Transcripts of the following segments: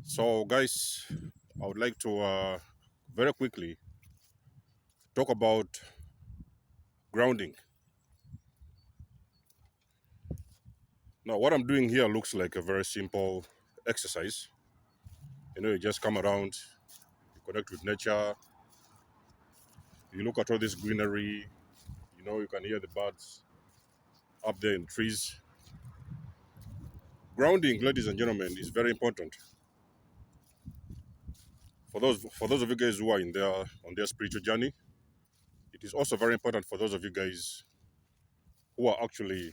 So, guys, I would like to very quickly talk about grounding. Now, what I'm doing here looks like a very simple exercise. You just come around, you connect with nature, you look at all this greenery, you can hear the birds up there in the trees. Grounding, ladies and gentlemen, is very important for those of you guys who are on their spiritual journey. It is also very important for those of you guys who are actually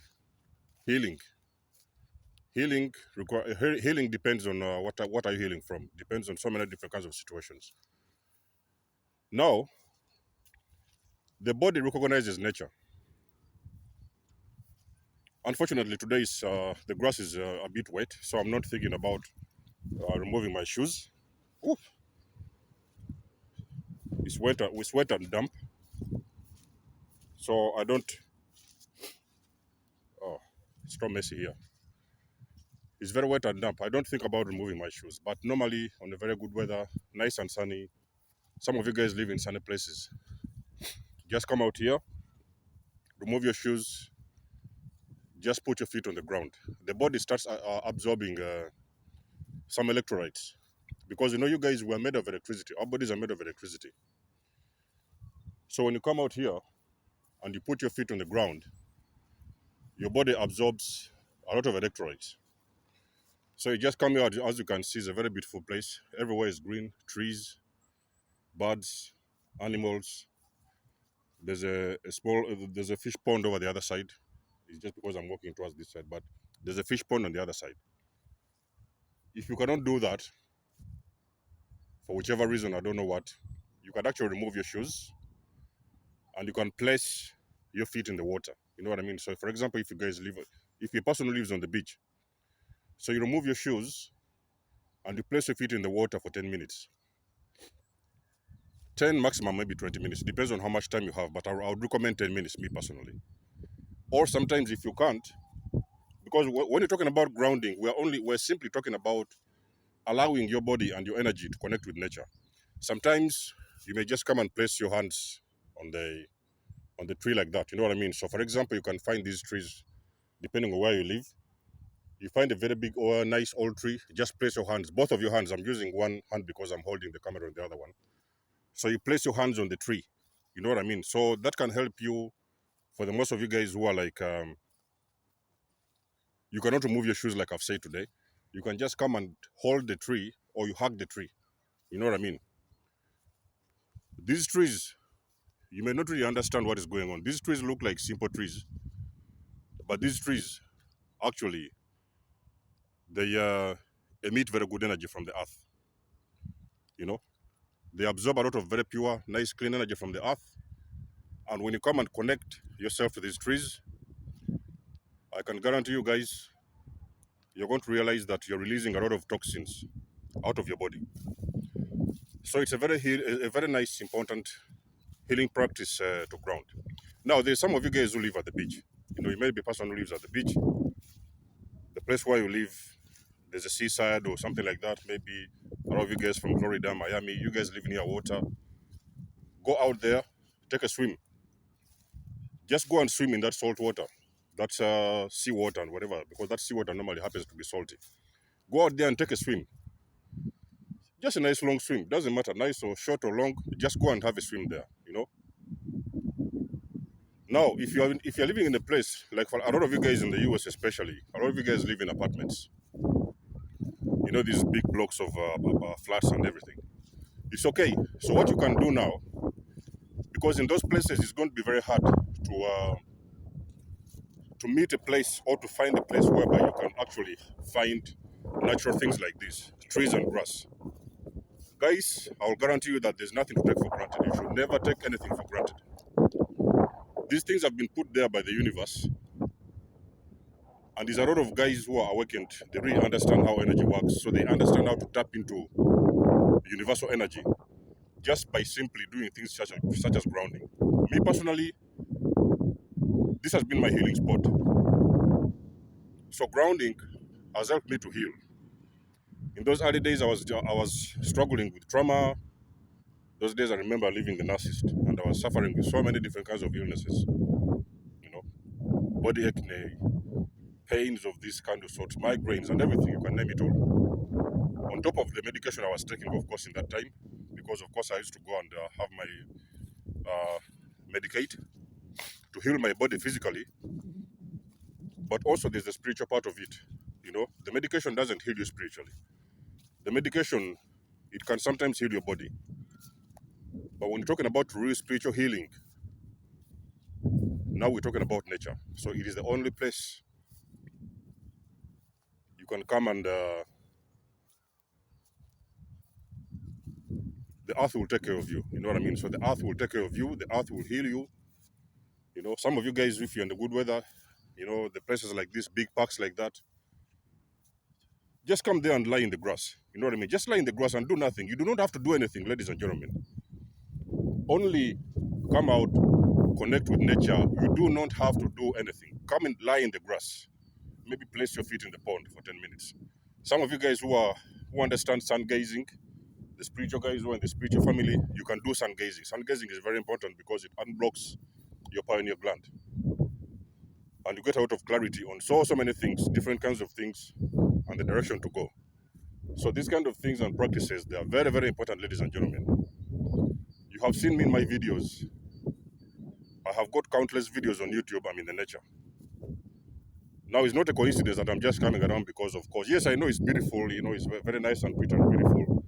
healing. Healing depends on what are you healing from. Depends on so many different kinds of situations. Now, the body recognizes nature. Unfortunately, today the grass is a bit wet, so I'm not thinking about removing my shoes. Ooh, it's wet and damp, so I don't. Oh, it's so messy here. It's very wet and damp. I don't think about removing my shoes, but normally on a very good weather, nice and sunny. Some of you guys live in sunny places. Just come out here, remove your shoes, just put your feet on the ground. The body starts absorbing some electrolytes because you guys were made of electricity. Our bodies are made of electricity. So when you come out here and you put your feet on the ground, your body absorbs a lot of electrolytes. So you just come here, as you can see, it's a very beautiful place. Everywhere is green, trees, birds, animals. There's a fish pond over the other side. It's just because I'm walking towards this side, but there's a fish pond on the other side. If you cannot do that, for whichever reason, I don't know what, you can actually remove your shoes and you can place your feet in the water. You know what I mean? So, for example, if a person lives on the beach, so you remove your shoes and you place your feet in the water for 10 minutes. 10 maximum, maybe 20 minutes. Depends on how much time you have, but I would recommend 10 minutes, me personally. Or sometimes if you can't, because when you're talking about grounding, we're simply talking about allowing your body and your energy to connect with nature. Sometimes you may just come and place your hands on the tree like that. You know what I mean? So, for example, you can find these trees depending on where you live. You find a very big or nice old tree. Just place your hands, both of your hands. I'm using one hand because I'm holding the camera on the other one. So you place your hands on the tree. You know what I mean? So that can help you. For the most of you guys who are like, you cannot remove your shoes like I've said today. You can just come and hold the tree or you hug the tree. You know what I mean? These trees, you may not really understand what is going on. These trees look like simple trees, but these trees actually they emit very good energy from the earth. You know, they absorb a lot of very pure, nice, clean energy from the earth. And when you come and connect yourself to these trees, I can guarantee you guys, you're going to realize that you're releasing a lot of toxins out of your body. So it's a very nice, important healing practice to ground. Now, there's some of you guys who live at the beach. You may be a person who lives at the beach. The place where you live, there's a seaside or something like that. Maybe a lot of you guys from Florida, Miami, you guys live near water. Go out there, take a swim. Just go and swim in that salt water. That's sea water and whatever, because that sea water normally happens to be salty. Go out there and take a swim. Just a nice long swim. Doesn't matter, nice or short or long. Just go and have a swim there. Now, if you're living in a place like for a lot of you guys in the US, especially, a lot of you guys live in apartments. These big blocks of flats and everything. It's okay. So what you can do now, because in those places it's going to be very hard to meet a place or to find a place whereby you can actually find natural things like this, trees and grass. Guys, I'll guarantee you that there's nothing to take for granted. You should never take anything for granted. These things have been put there by the universe. And there's a lot of guys who are awakened. They really understand how energy works. So they understand how to tap into universal energy just by simply doing things such as grounding. Me personally, this has been my healing spot. So grounding has helped me to heal. In those early days, I was struggling with trauma. Those days, I remember living the narcissist, and I was suffering with so many different kinds of illnesses. You know, body acne, pains of this kind of sort, migraines, and everything. You can name it all. On top of the medication I was taking, of course, in that time, because of course I used to go and have my medicate to heal my body physically, but also there's the spiritual part of it. The medication doesn't heal you spiritually. The medication, it can sometimes heal your body, but when you're talking about real spiritual healing, now we're talking about nature. So it is the only place you can come and the earth will take care of you. You know what I mean? So the earth will take care of you. The earth will heal you. Some of you guys, if you're in the good weather, the places like this, big parks like that, just come there and lie in the grass. You know what I mean? Just lie in the grass and do nothing. You do not have to do anything, ladies and gentlemen. Only come out, connect with nature. You do not have to do anything. Come and lie in the grass. Maybe place your feet in the pond for 10 minutes. Some of you guys who understand sun gazing, the spiritual guys who are in the spiritual family, you can do sun gazing. Sun gazing is very important because it unblocks your pineal gland. And you get out of clarity on so many things, different kinds of things, and the direction to go. So these kind of things and practices, they are very, very important, ladies and gentlemen. You have seen me in my videos. I have got countless videos on YouTube. I'm in the nature. Now, it's not a coincidence that I'm just coming around because, of course, yes, I know it's beautiful. It's very nice and pretty and beautiful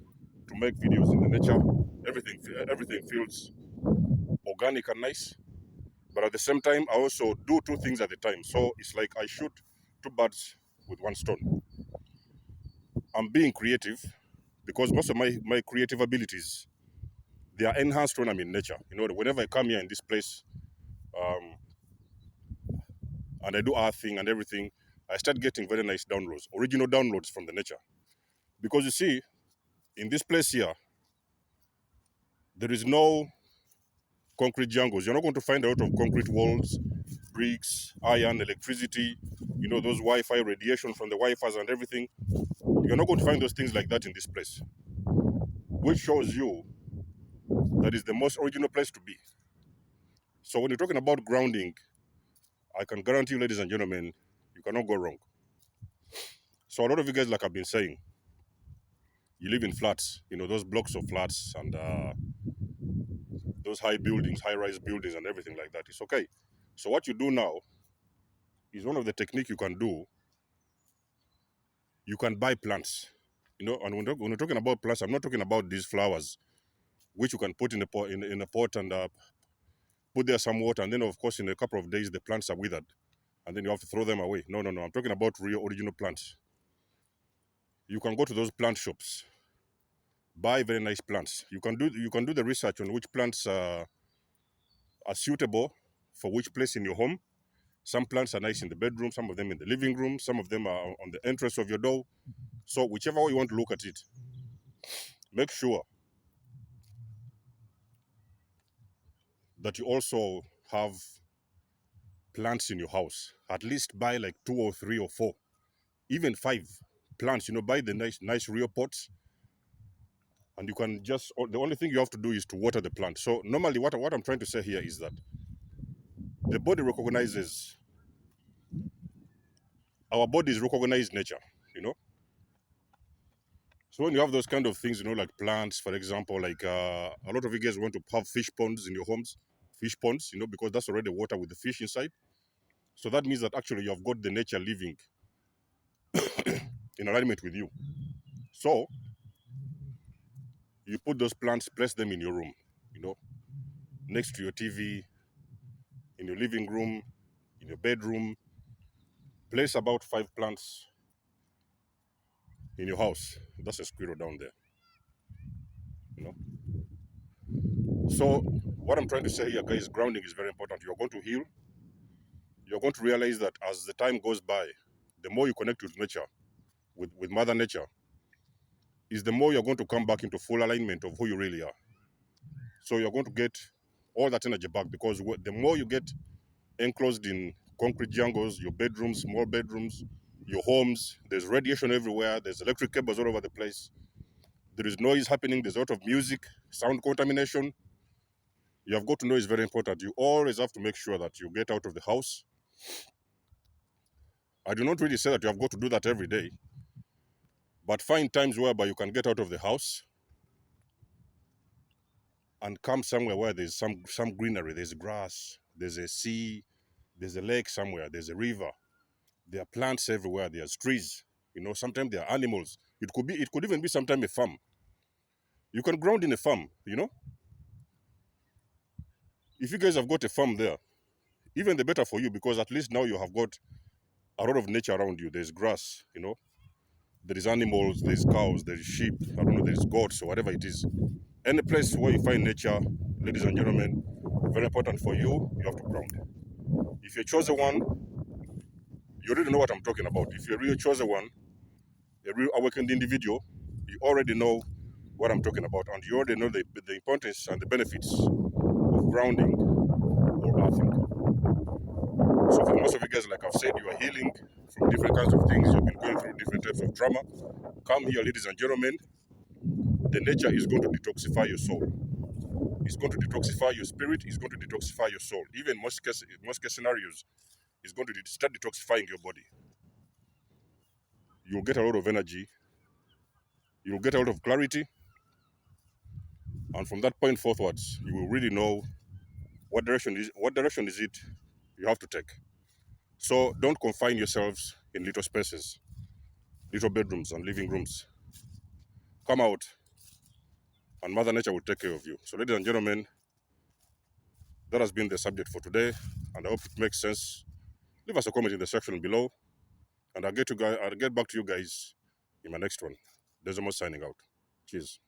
to make videos in the nature. Everything feels organic and nice. But at the same time, I also do two things at a time. So it's like I shoot two birds with one stone. I'm being creative because most of my creative abilities, they are enhanced when I'm in nature. Whenever I come here in this place, um, and I do our thing and everything, I start getting very nice downloads, original downloads from the nature. Because you see, in this place here, there is no concrete jungles. You're not going to find a lot of concrete walls, bricks, iron, electricity, those Wi-Fi radiation from the Wi-Fi's and everything. You're not going to find those things like that in this place, which shows you that is the most original place to be. So when you're talking about grounding, I can guarantee you, ladies and gentlemen, you cannot go wrong. So a lot of you guys, like I've been saying, you live in flats, those blocks of flats and those high buildings, high-rise buildings and everything like that. It's okay. So what you do now is one of the technique you can do. You can buy plants, and when we're talking about plants, I'm not talking about these flowers, which you can put in a pot, in a pot and put there some water, and then of course in a couple of days the plants are withered, and then you have to throw them away. No, no, no. I'm talking about real original plants. You can go to those plant shops, buy very nice plants. You can do the research on which plants are suitable for which place in your home. Some plants are nice in the bedroom, some of them in the living room, some of them are on the entrance of your door. So whichever way you want to look at it, make sure that you also have plants in your house. At least buy like 2 or 3 or 4, even 5 plants. Buy the nice real pots, and you can just, the only thing you have to do is to water the plant. So normally, what I'm trying to say here is that the body recognizes, our bodies recognize nature. You know, so when you have those kind of things, like plants, for example, like a lot of you guys want to have fish ponds in your homes, fish ponds, because that's already water with the fish inside. So that means that actually you have got the nature living in alignment with you. So you put those plants, place them in your room, you know, next to your TV, in your living room, in your bedroom. Place about 5 plants in your house. That's a squirrel down there, you know. So what I'm trying to say here, guys, grounding is very important. You're going to heal. You're going to realize that as the time goes by, the more you connect with nature, with Mother Nature, is the more you're going to come back into full alignment of who you really are. So you're going to get all that energy back, because the more you get enclosed in concrete jungles, your bedrooms, small bedrooms, your homes. There's radiation everywhere. There's electric cables all over the place. There is noise happening. There's a lot of music, sound contamination. You have got to know it's very important. You always have to make sure that you get out of the house. I do not really say that you have got to do that every day, but find times whereby you can get out of the house and come somewhere where there's some greenery. There's grass, there's a sea, there's a lake somewhere, there's a river. There are plants everywhere, there's trees. Sometimes there are animals. It could even be sometimes a farm. You can ground in a farm. If you guys have got a farm there, even the better for you, because at least now you have got a lot of nature around you. There's grass. There is animals, there's cows, there's sheep, I don't know, there's goats or whatever it is. Any place where you find nature, ladies and gentlemen, very important for you, you have to ground. If you're a chosen one, you already know what I'm talking about. If you're a real chosen one, a real awakened individual, you already know what I'm talking about, and you already know the importance and the benefits of grounding or earthing. So for most of you guys, like I've said, you are healing from different kinds of things. You've been going through different types of trauma. Come here, ladies and gentlemen. The nature is going to detoxify your soul. It's going to detoxify your spirit. It's going to detoxify your soul. Even most case scenarios, it's going to start detoxifying your body. You'll get a lot of energy. You'll get a lot of clarity. And from that point forwards, you will really know what direction is it you have to take. So don't confine yourselves in little spaces, little bedrooms and living rooms. Come out, and Mother Nature will take care of you. So, ladies and gentlemen, that has been the subject for today, and I hope it makes sense. Leave us a comment in the section below, and I'll get back to you guys in my next one. There's almost signing out. Cheers.